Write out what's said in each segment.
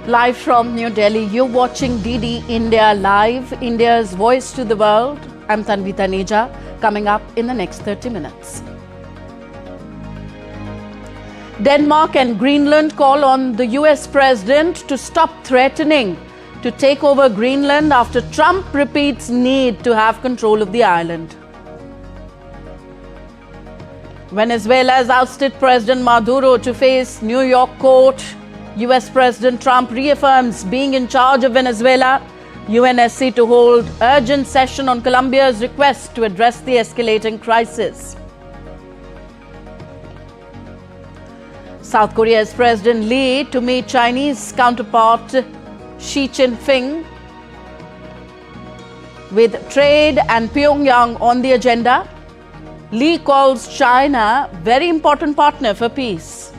Live from New Delhi, you're watching DD India Live, India's voice to the world. I'm Tanvi Taneja, coming up in the next 30 minutes. Denmark and Greenland call on the US president to stop threatening to take over Greenland after Trump repeats need to have control of the island. Venezuela has ousted President Maduro to face New York court. US President Trump reaffirms being in charge of Venezuela. UNSC to hold urgent session on Colombia's request to address the escalating crisis. South Korea's President Lee to meet Chinese counterpart Xi Jinping, with trade and Pyongyang on the agenda. Lee calls China very important partner for peace.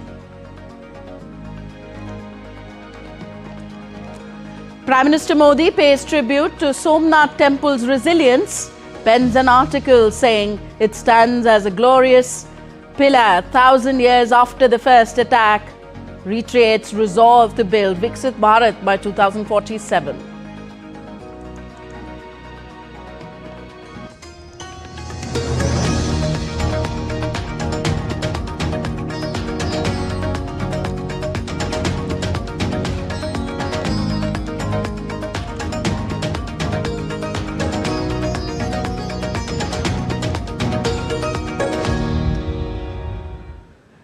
Prime Minister Modi pays tribute to Somnath temple's resilience, pens an article saying it stands as a glorious pillar 1,000 years after the first attack, reiterates resolve to build Viksit Bharat by 2047.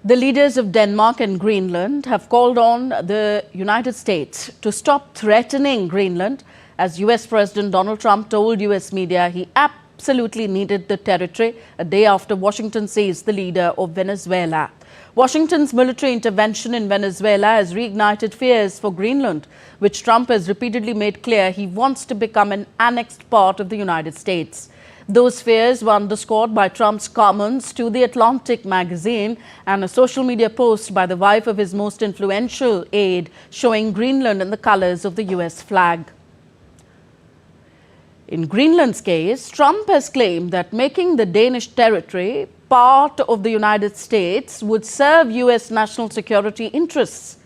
The leaders of Denmark and Greenland have called on the United States to stop threatening Greenland, as US President Donald Trump told US media he absolutely needed the territory a day after Washington seized the leader of Venezuela. Washington's military intervention in Venezuela has reignited fears for Greenland, which Trump has repeatedly made clear he wants to become an annexed part of the United States. Those fears were underscored by Trump's comments to The Atlantic magazine and a social media post by the wife of his most influential aide showing Greenland in the colors of the US flag. In Greenland's case, Trump has claimed that making the Danish territory part of the United States would serve US national security interests,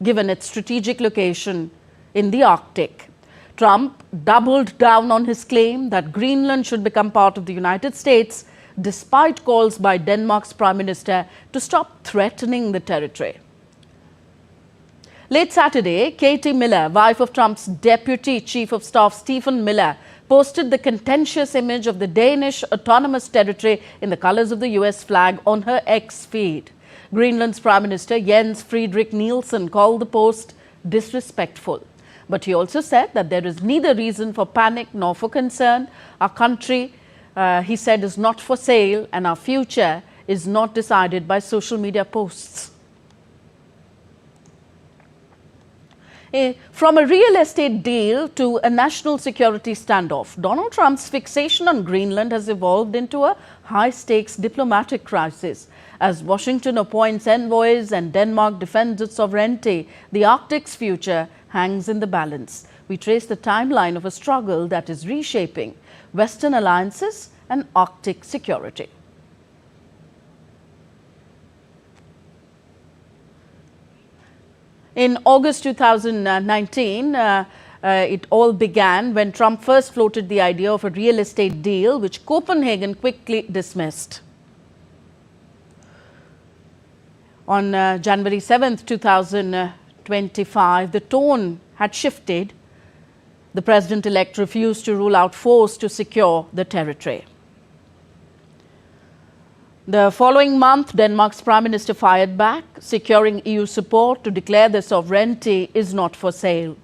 given its strategic location in the Arctic. Trump doubled down on his claim that Greenland should become part of the United States, despite calls by Denmark's Prime Minister to stop threatening the territory. Late Saturday, Katie Miller, wife of Trump's Deputy Chief of Staff Stephen Miller, posted the contentious image of the Danish autonomous territory in the colors of the US flag on her X feed. Greenland's Prime Minister Jens Frederik Nielsen called the post disrespectful. But he also said that there is neither reason for panic nor for concern. Our country, he said, is not for sale, and our future is not decided by social media posts. From a real estate deal to a national security standoff, Donald Trump's fixation on Greenland has evolved into a high-stakes diplomatic crisis. As Washington appoints envoys and Denmark defends its sovereignty, the Arctic's future hangs in the balance. We trace the timeline of a struggle that is reshaping Western alliances and Arctic security. In August 2019, it all began when Trump first floated the idea of a real estate deal, which Copenhagen quickly dismissed. On January 7th, 2025, the tone had shifted. The president-elect refused to rule out force to secure the territory. The following month, Denmark's Prime Minister fired back, securing EU support to declare their sovereignty is not for sale.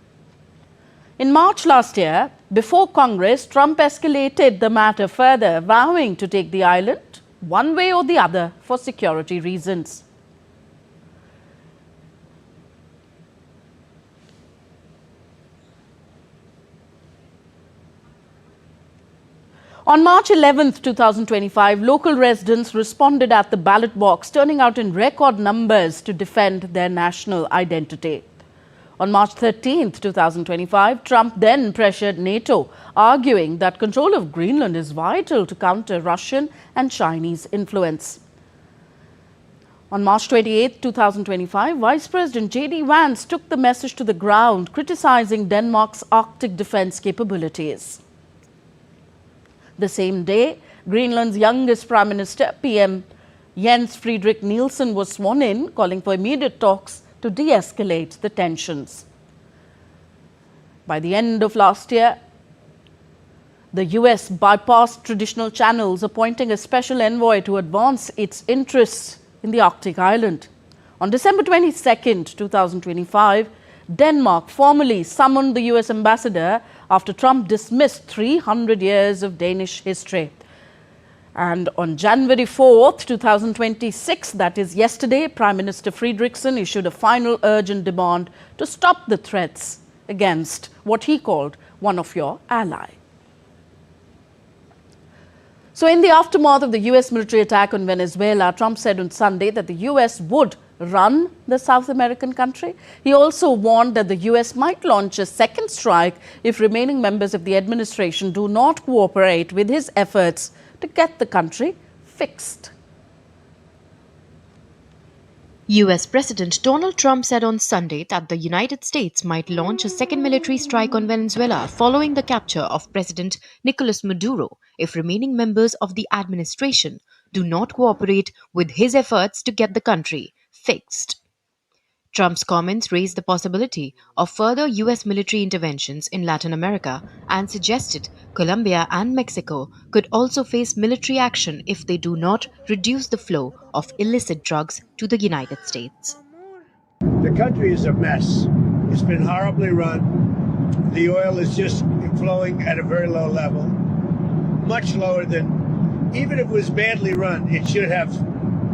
In March last year, before Congress, Trump escalated the matter further, vowing to take the island one way or the other for security reasons. On March 11, 2025, local residents responded at the ballot box, turning out in record numbers to defend their national identity. On March 13, 2025, Trump then pressured NATO, arguing that control of Greenland is vital to counter Russian and Chinese influence. On March 28, 2025, Vice President J.D. Vance took the message to the ground, criticizing Denmark's Arctic defense capabilities. The same day, Greenland's youngest Prime Minister, PM Jens Frederik Nielsen, was sworn in, calling for immediate talks to de-escalate the tensions. By the end of last year, the US bypassed traditional channels, appointing a special envoy to advance its interests in the Arctic island. On December 22, 2025, Denmark formally summoned the US ambassador after Trump dismissed 300 years of Danish history. And on January 4, 2026, that is yesterday, Prime Minister Frederiksen issued a final urgent demand to stop the threats against what he called one of your ally. So in the aftermath of the US military attack on Venezuela, Trump said on Sunday that the US would run the South American country. He also warned that the US might launch a second strike if remaining members of the administration do not cooperate with his efforts to get the country fixed. US President Donald Trump said on Sunday that the United States might launch a second military strike on Venezuela following the capture of President Nicolas Maduro if remaining members of the administration do not cooperate with his efforts to get the country fixed. Trump's comments raised the possibility of further US military interventions in Latin America and suggested Colombia and Mexico could also face military action if they do not reduce the flow of illicit drugs to the United States. The country is a mess. It's been horribly run. The oil is just flowing at a very low level, much lower than, even if it was badly run, it should have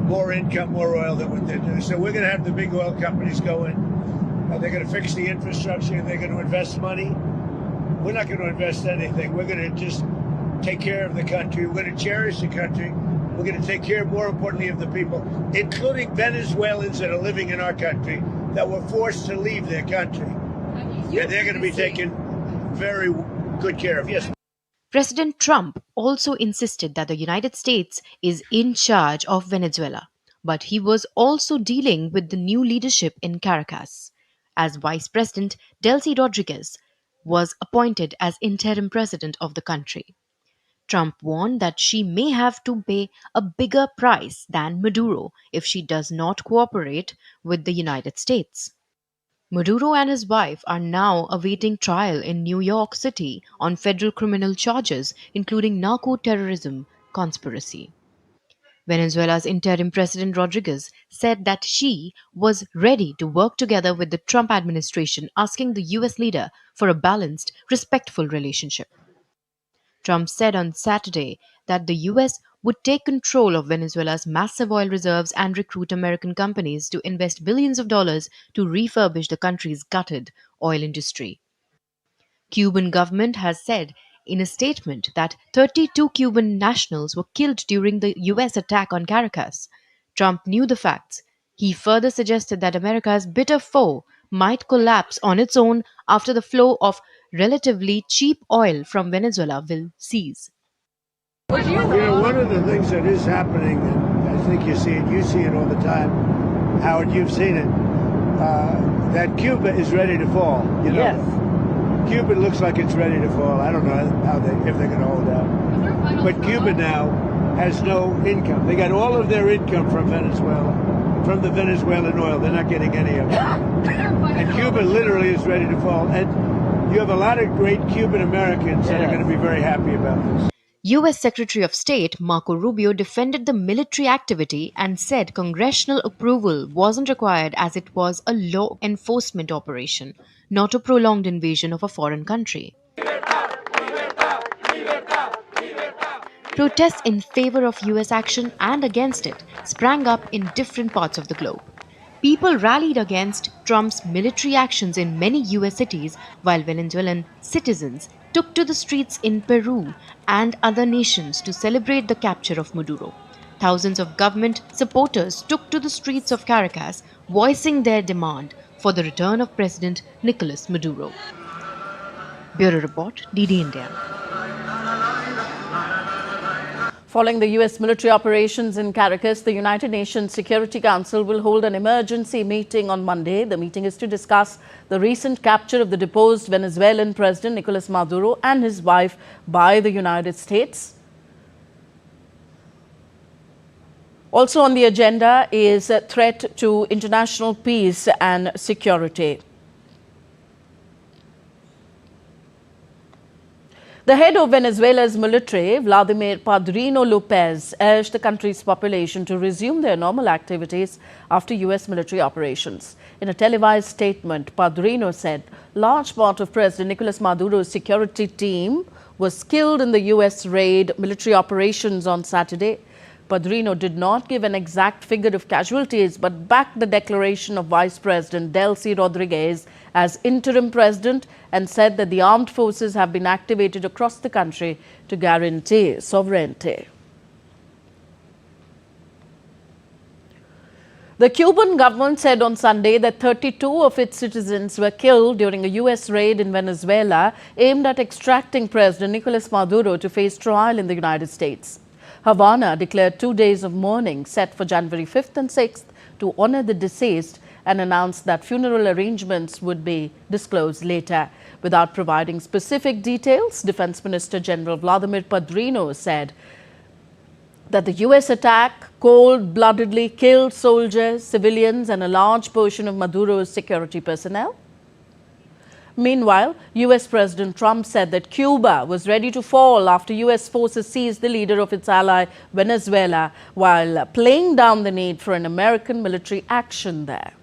more income, more oil than what they're doing. So we're going to have the big oil companies go in. They're going to fix the infrastructure. They're going to invest money. We're not going to invest anything. We're going to just take care of the country. We're going to cherish the country. We're going to take care, more importantly, of the people, including Venezuelans that are living in our country that were forced to leave their country. And they're going to be taken very good care of. Yes. President Trump also insisted that the United States is in charge of Venezuela, but he was also dealing with the new leadership in Caracas, as Vice President Delcy Rodriguez was appointed as interim president of the country. Trump warned that she may have to pay a bigger price than Maduro if she does not cooperate with the United States. Maduro and his wife are now awaiting trial in New York City on federal criminal charges, including narco-terrorism conspiracy. Venezuela's interim president Rodriguez said that she was ready to work together with the Trump administration, asking the US leader for a balanced, respectful relationship. Trump said on Saturday that the US would take control of Venezuela's massive oil reserves and recruit American companies to invest billions of dollars to refurbish the country's gutted oil industry. Cuban government has said in a statement that 32 Cuban nationals were killed during the US attack on Caracas. Trump knew the facts. He further suggested that America's bitter foe might collapse on its own after the flow of relatively cheap oil from Venezuela will cease. One of the things that is happening, and I think you see it all the time, Howard, you've seen it, that Cuba is ready to fall. Yes. Cuba looks like it's ready to fall. I don't know if they're going to hold out. But Cuba now has no income. They got all of their income from Venezuela, from the Venezuelan oil. They're not getting any of it. And Cuba literally is ready to fall. And you have a lot of great Cuban Americans that are going to be very happy about this. US Secretary of State Marco Rubio defended the military activity and said congressional approval wasn't required as it was a law enforcement operation, not a prolonged invasion of a foreign country. Protests in favor of US action and against it sprang up in different parts of the globe. People rallied against Trump's military actions in many US cities, while Venezuelan citizens took to the streets in Peru and other nations to celebrate the capture of Maduro. Thousands of government supporters took to the streets of Caracas, voicing their demand for the return of President Nicolas Maduro. Bureau Report, DD India. Following the U.S. military operations in Caracas, the United Nations Security Council will hold an emergency meeting on Monday. The meeting is to discuss the recent capture of the deposed Venezuelan President Nicolas Maduro and his wife by the United States. Also on the agenda is a threat to international peace and security. The head of Venezuela's military, Vladimir Padrino Lopez, urged the country's population to resume their normal activities after U.S. military operations. In a televised statement, Padrino said large part of President Nicolas Maduro's security team was killed in the U.S. raid military operations on Saturday. Padrino did not give an exact figure of casualties, but backed the declaration of Vice President Delcy Rodriguez as interim president and said that the armed forces have been activated across the country to guarantee sovereignty. The Cuban government said on Sunday that 32 of its citizens were killed during a U.S. raid in Venezuela aimed at extracting President Nicolas Maduro to face trial in the United States. Havana declared 2 days of mourning set for January 5th and 6th to honor the deceased and announced that funeral arrangements would be disclosed later. Without providing specific details, Defense Minister General Vladimir Padrino said that the U.S. attack cold-bloodedly killed soldiers, civilians, and a large portion of Maduro's security personnel. Meanwhile, U.S. President Trump said that Cuba was ready to fall after U.S. forces seized the leader of its ally, Venezuela, while playing down the need for an American military action there.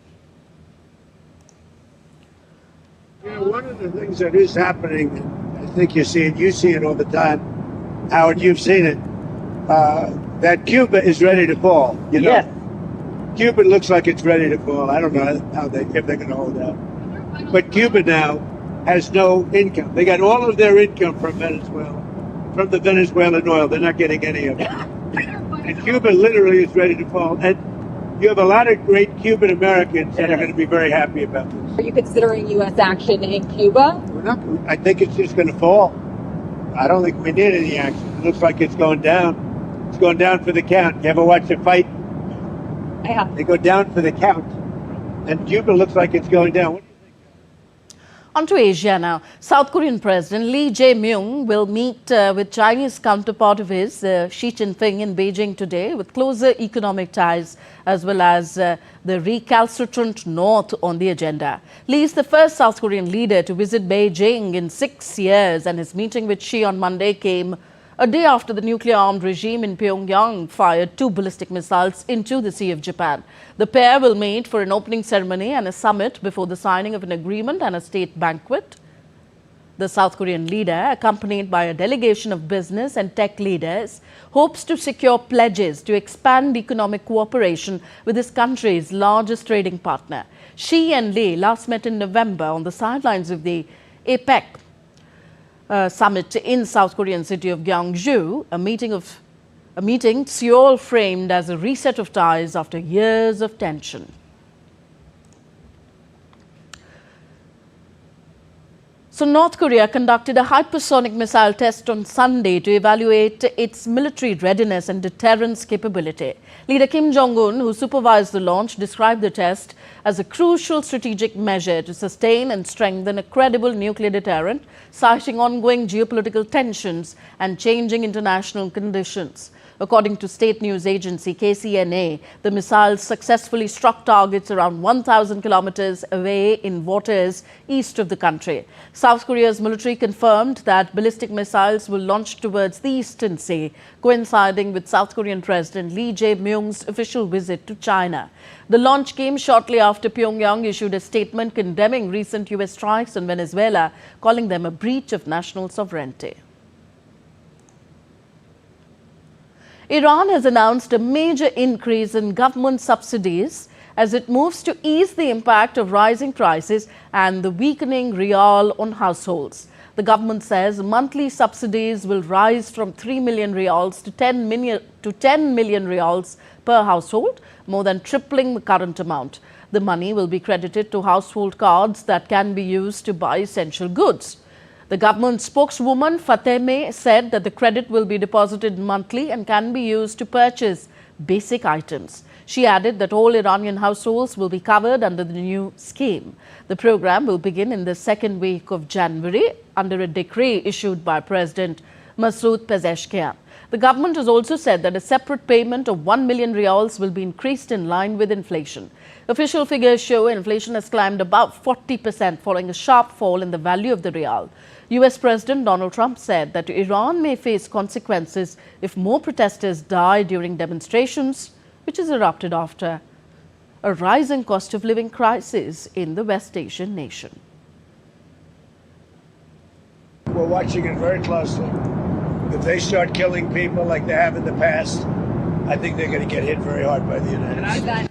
You know, one of the things that is happening, I think you see it all the time, Howard, you've seen it, that Cuba is ready to fall. You know? Yeah. Cuba looks like it's ready to fall. I don't know if they're going to hold out. But Cuba now has no income. They got all of their income from Venezuela, from the Venezuelan oil. They're not getting any of it. And Cuba literally is ready to fall. And you have a lot of great Cuban Americans that are going to be very happy about this. Are you considering U.S. action in Cuba? I think it's just going to fall. I don't think we need any action. It looks like it's going down. It's going down for the count. You ever watch a fight? Yeah. They go down for the count. And Cuba looks like it's going down. On to Asia now. South Korean President Lee Jae-myung will meet with Chinese counterpart of his, Xi Jinping, in Beijing today, with closer economic ties as well as the recalcitrant North on the agenda. Lee is the first South Korean leader to visit Beijing in 6 years, and his meeting with Xi on Monday came a day after the nuclear-armed regime in Pyongyang fired 2 ballistic missiles into the Sea of Japan. The pair will meet for an opening ceremony and a summit before the signing of an agreement and a state banquet. The South Korean leader, accompanied by a delegation of business and tech leaders, hopes to secure pledges to expand economic cooperation with his country's largest trading partner. Xi and Lee last met in November on the sidelines of the APEC summit in South Korean city of Gyeongju, a meeting Seoul framed as a reset of ties after years of tension. So North Korea conducted a hypersonic missile test on Sunday to evaluate its military readiness and deterrence capability. Leader Kim Jong-un, who supervised the launch, described the test as a crucial strategic measure to sustain and strengthen a credible nuclear deterrent, citing ongoing geopolitical tensions and changing international conditions. According to state news agency KCNA, the missiles successfully struck targets around 1,000 kilometers away in waters east of the country. South Korea's military confirmed that ballistic missiles were launched towards the Eastern Sea, coinciding with South Korean President Lee Jae-myung's official visit to China. The launch came shortly after Pyongyang issued a statement condemning recent U.S. strikes on Venezuela, calling them a breach of national sovereignty. Iran has announced a major increase in government subsidies as it moves to ease the impact of rising prices and the weakening rial on households. The government says monthly subsidies will rise from 3 million rials to 10 million rials per household, more than tripling the current amount. The money will be credited to household cards that can be used to buy essential goods. The government spokeswoman Fateme said that the credit will be deposited monthly and can be used to purchase basic items. She added that all Iranian households will be covered under the new scheme. The program will begin in the second week of January under a decree issued by President Masoud Pezeshkian. The government has also said that a separate payment of 1 million riyals will be increased in line with inflation. Official figures show inflation has climbed above 40% following a sharp fall in the value of the riyal. US President Donald Trump said that Iran may face consequences if more protesters die during demonstrations, which has erupted after a rising cost of living crisis in the West Asian nation. We're watching it very closely. If they start killing people like they have in the past, I think they're going to get hit very hard by the United States.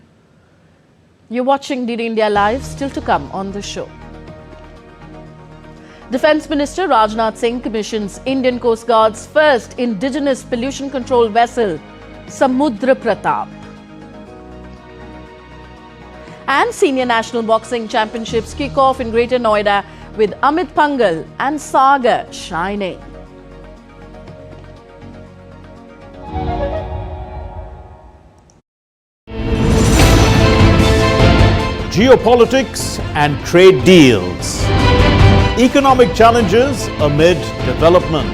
You're watching DD India Live, still to come on the show. Defence Minister Rajnath Singh commissions Indian Coast Guard's first indigenous pollution control vessel, Samudra Pratap. And Senior National Boxing Championships kick off in Greater Noida with Amit Pangal and Sagar shining. Geopolitics and trade deals. Economic challenges amid development.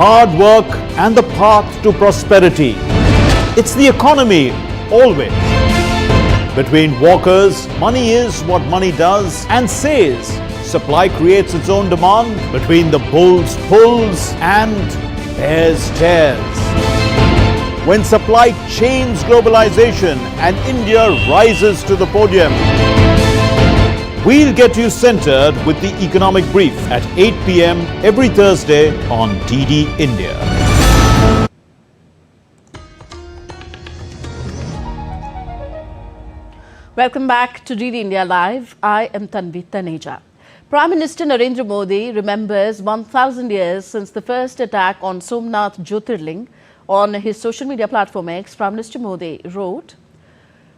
Hard work and the path to prosperity. It's the economy always. Between walkers, money is what money does and says. Supply creates its own demand. Between the bulls pulls and bears tears. When supply chains globalization and India rises to the podium. We'll get you centered with the economic brief at 8 p.m. every Thursday on DD India. Welcome back to DD India Live. I am Tanvi Taneja. Prime Minister Narendra Modi remembers 1,000 years since the first attack on Somnath Jyotirling. On his social media platform X, Prime Minister Modi wrote,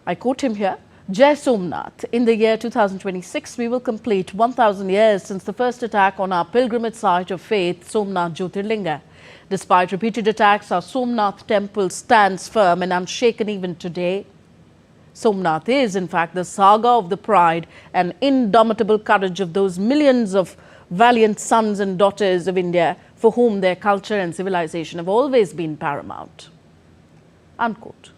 I quote him here, Jai Somnath, in the year 2026, we will complete 1,000 years since the first attack on our pilgrimage site of faith, Somnath Jyotirlinga. Despite repeated attacks, our Somnath temple stands firm and unshaken even today. Somnath is, in fact, the saga of the pride and indomitable courage of those millions of valiant sons and daughters of India for whom their culture and civilization have always been paramount. Unquote.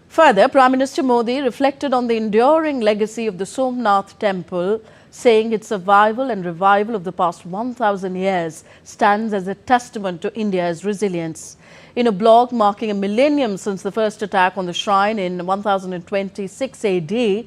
Further, Prime Minister Modi reflected on the enduring legacy of the Somnath temple, saying its survival and revival of the past 1,000 years stands as a testament to India's resilience. In a blog marking a millennium since the first attack on the shrine in 1026 AD,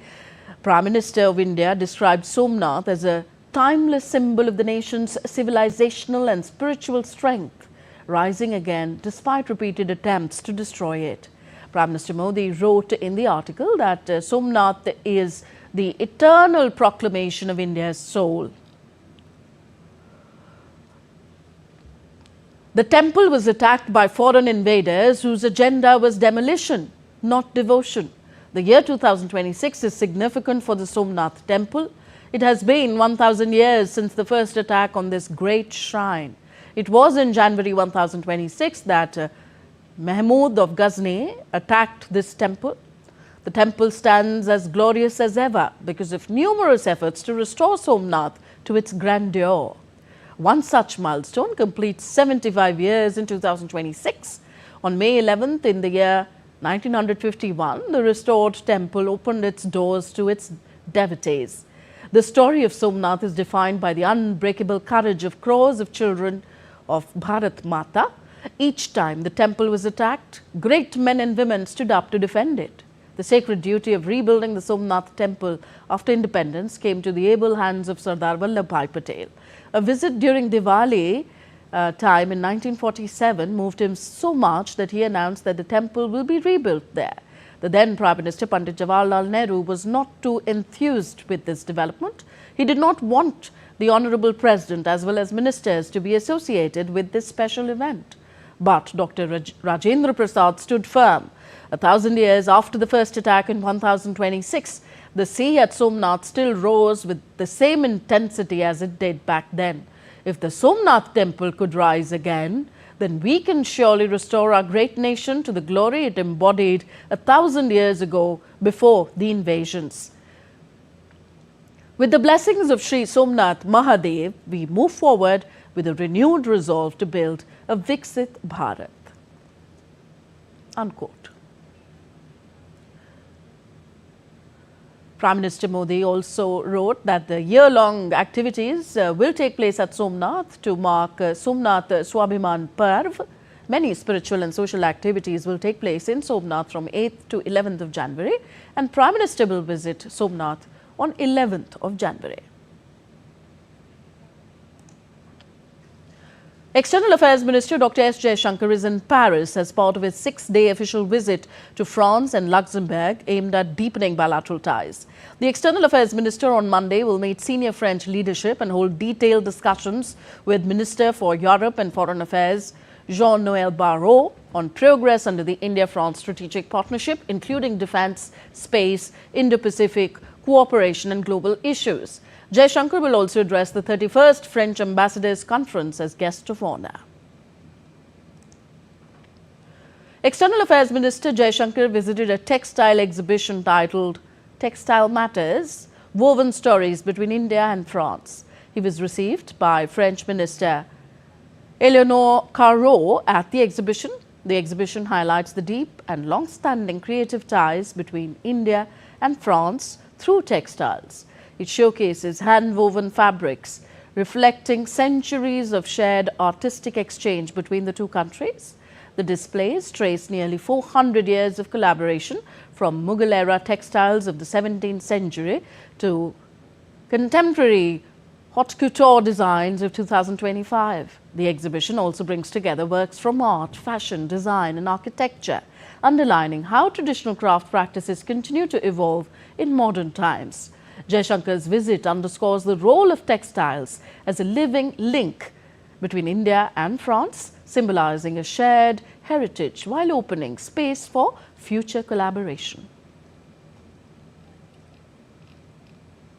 Prime Minister of India described Somnath as a timeless symbol of the nation's civilizational and spiritual strength, rising again despite repeated attempts to destroy it. Prime Minister Modi wrote in the article that Somnath is the eternal proclamation of India's soul. The temple was attacked by foreign invaders whose agenda was demolition, not devotion. The year 2026 is significant for the Somnath temple. It has been 1,000 years since the first attack on this great shrine. It was in January 1026 that Mahmud of Ghazni attacked this temple. The temple stands as glorious as ever because of numerous efforts to restore Somnath to its grandeur. One such milestone completes 75 years in 2026. On May 11th in the year 1951, the restored temple opened its doors to its devotees. The story of Somnath is defined by the unbreakable courage of crores of children of Bharat Mata. Each time the temple was attacked, great men and women stood up to defend it. The sacred duty of rebuilding the Somnath temple after independence came to the able hands of Sardar Vallabhbhai Patel. A visit during Diwali time in 1947 moved him so much that he announced that the temple will be rebuilt there. The then Prime Minister Pandit Jawaharlal Nehru was not too enthused with this development. He did not want the Honourable President as well as ministers to be associated with this special event. But Dr. Rajendra Prasad stood firm. 1,000 years after the first attack in 1026, The sea at Somnath still roars with the same intensity as it did back then. If the Somnath temple could rise again, then we can surely restore our great nation to the glory it embodied 1,000 years ago before the invasions. With the blessings of Sri Somnath Mahadev, we move forward with a renewed resolve to build a Viksit Bharat. Unquote. Prime Minister Modi also wrote that the year-long activities will take place at Somnath to mark Somnath Swabhiman Parv. Many spiritual and social activities will take place in Somnath from 8th to 11th of January, and Prime Minister will visit Somnath on 11th of January. External Affairs Minister Dr. S. Jaishankar is in Paris as part of his 6-day official visit to France and Luxembourg aimed at deepening bilateral ties. The External Affairs Minister on Monday will meet senior French leadership and hold detailed discussions with Minister for Europe and Foreign Affairs Jean-Noël Barrot on progress under the India-France strategic partnership, including defence, space, Indo-Pacific cooperation and global issues. Jaishankar will also address the 31st French Ambassadors Conference as guest of honour. External Affairs Minister Jaishankar visited a textile exhibition titled Textile Matters, Woven Stories Between India and France. He was received by French Minister Eleonore Carrot at the exhibition. The exhibition highlights the deep and long-standing creative ties between India and France through textiles. It showcases hand-woven fabrics, reflecting centuries of shared artistic exchange between the two countries. The displays trace nearly 400 years of collaboration from Mughal-era textiles of the 17th century to contemporary haute couture designs of 2025. The exhibition also brings together works from art, fashion, design and architecture, underlining how traditional craft practices continue to evolve in modern times. Jaishankar's visit underscores the role of textiles as a living link between India and France, symbolizing a shared heritage while opening space for future collaboration.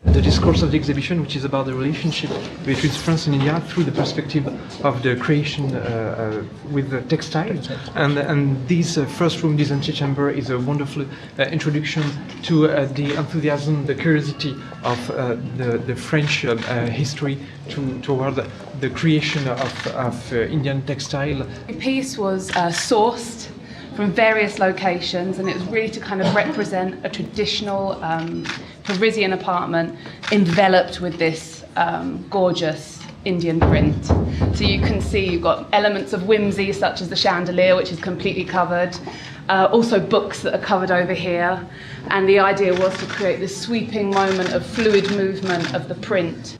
The discourse of the exhibition, which is about the relationship between France and India through the perspective of the creation with the textile. And this first room, this antechamber, is a wonderful introduction to the enthusiasm, the curiosity of the French history toward the creation of Indian textile. The piece was sourced from various locations, and it was really to kind of represent a traditional Parisian apartment enveloped with this gorgeous Indian print. So you can see you've got elements of whimsy such as the chandelier, which is completely covered, also books that are covered over here, and the idea was to create this sweeping moment of fluid movement of the print.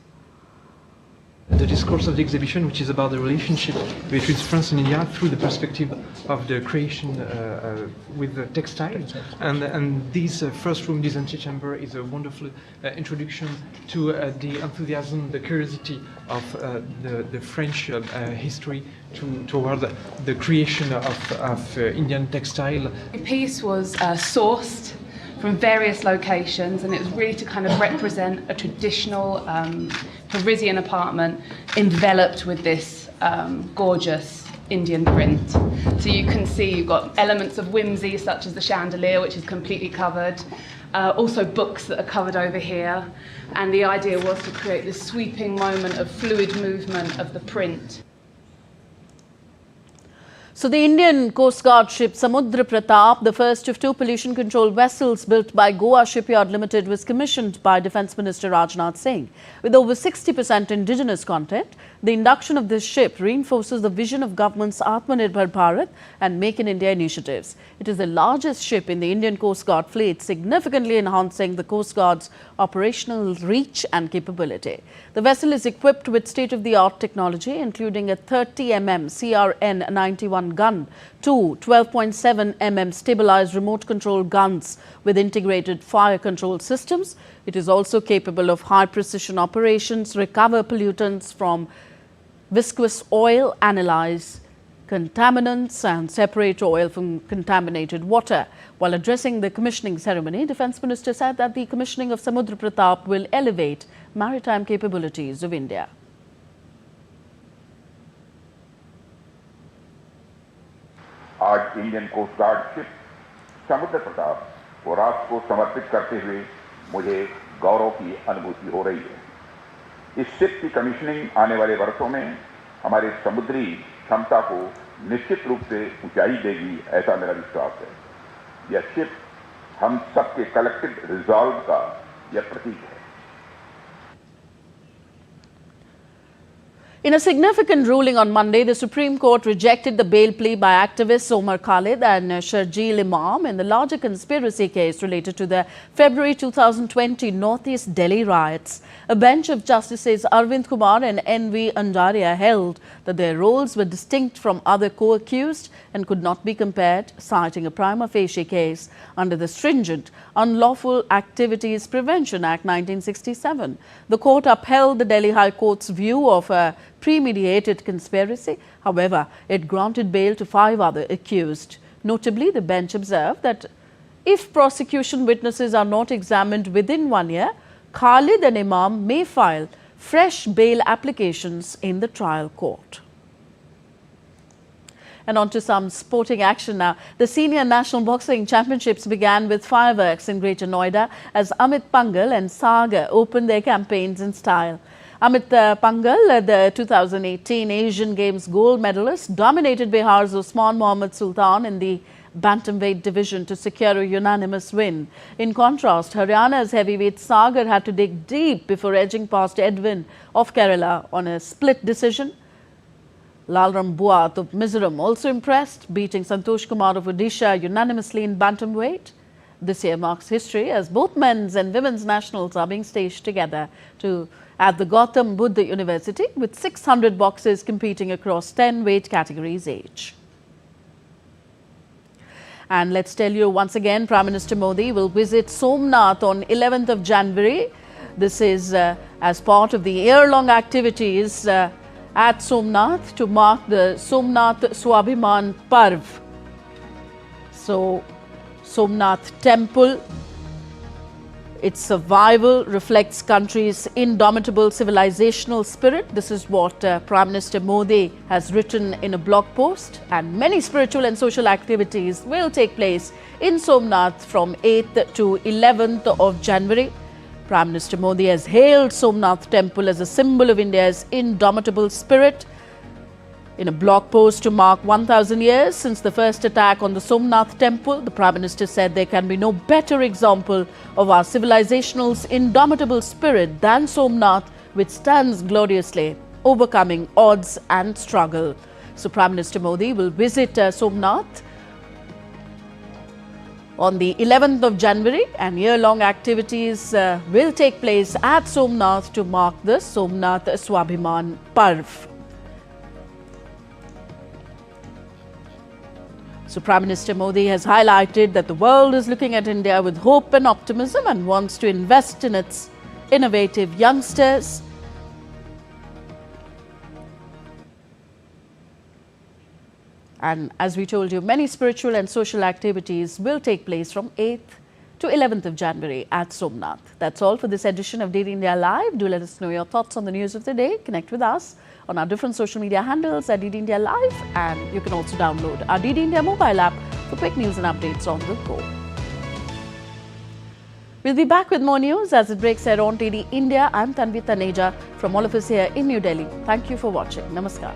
The discourse of the exhibition, which is about the relationship between France and India through the perspective of the creation with the textile. And this first room, this antechamber, is a wonderful introduction to the enthusiasm, the curiosity of the French history toward the creation of Indian textile. The piece was sourced from various locations, and it was really to kind of represent a traditional Parisian apartment enveloped with this gorgeous Indian print. So you can see you've got elements of whimsy such as the chandelier, which is completely covered, also books that are covered over here, and the idea was to create this sweeping moment of fluid movement of the print. So the Indian Coast Guard ship Samudra Pratap, the first of 2 pollution control vessels built by Goa Shipyard Limited, was commissioned by Defence Minister Rajnath Singh. With over 60% indigenous content, the induction of this ship reinforces the vision of government's Atmanirbhar Bharat and Make in India initiatives. It is the largest ship in the Indian Coast Guard fleet, significantly enhancing the Coast Guard's operational reach and capability. The vessel is equipped with state-of-the-art technology, including a 30 mm CRN-91 gun, 2 12.7 mm stabilized remote control guns with integrated fire control systems. It is also capable of high precision operations, recover pollutants from viscous oil, analyze contaminants and separate oil from contaminated water. While addressing the commissioning ceremony, Defence Minister said that the commissioning of Samudra Pratap will elevate maritime capabilities of India. आज Indian coast guard ship समुद्र प्रताप को राष्ट्र को समर्पित करते हुए मुझे गौरव की अनुभूति हो रही है। इस शिप की कमीशनिंग आने वाले वर्षों में हमारे समुद्री क्षमता को निश्चित रूप से ऊंचाई देगी, ऐसा मेरा विश्वास है। यह शिप हम सबके कलेक्टिव रिजॉल्व का यह प्रतीक है। In a significant ruling on Monday, the Supreme Court rejected the bail plea by activists Omar Khalid and Sharjeel Imam in the larger conspiracy case related to the February 2020 Northeast Delhi riots. A bench of Justices Arvind Kumar and N.V. Andaria held that their roles were distinct from other co-accused and could not be compared, citing a prima facie case under the stringent Unlawful Activities Prevention Act 1967. The court upheld the Delhi High Court's view of a premeditated conspiracy. However, it granted bail to 5 other accused. Notably, the bench observed that if prosecution witnesses are not examined within 1 year, Khalid and Imam may file fresh bail applications in the trial court. And on to some sporting action now. The Senior National Boxing Championships began with fireworks in Greater Noida as Amit Pangal and Sagar opened their campaigns in style. Amit Pangal, the 2018 Asian Games gold medalist, dominated Bihar's Usman Mohammad Sultan in the bantamweight division to secure a unanimous win. In contrast, Haryana's heavyweight Sagar had to dig deep before edging past Edwin of Kerala on a split decision. Lalram Buat of Mizoram also impressed, beating Santosh Kumar of Odisha unanimously in bantamweight. This year marks history as both men's and women's nationals are being staged together at the Gautam Buddha University, with 600 boxers competing across 10 weight categories each. And let's tell you once again, Prime Minister Modi will visit Somnath on 11th of January. This is as part of the year-long activities at Somnath to mark the Somnath Swabhiman Parv. So, Somnath Temple, its survival reflects country's indomitable civilizational spirit. This is what Prime Minister Modi has written in a blog post. And many spiritual and social activities will take place in Somnath from 8th to 11th of January. Prime Minister Modi has hailed Somnath Temple as a symbol of India's indomitable spirit. In a blog post to mark 1,000 years since the first attack on the Somnath Temple, the Prime Minister said there can be no better example of our civilizational's indomitable spirit than Somnath, which stands gloriously, overcoming odds and struggle. So Prime Minister Modi will visit Somnath on the 11th of January, and year-long activities will take place at Somnath to mark the Somnath Swabhiman Parv. So Prime Minister Modi has highlighted that the world is looking at India with hope and optimism and wants to invest in its innovative youngsters. And as we told you, many spiritual and social activities will take place from 8th to 11th of January at Somnath. That's all for this edition of DD India Live. Do let us know your thoughts on the news of the day. Connect with us on our different social media handles at DD India Live, and you can also download our DD India mobile app for quick news and updates on the go. We'll be back with more news as it breaks here on DD India. I'm Tanvi Taneja from all of us here in New Delhi. Thank you for watching. Namaskar.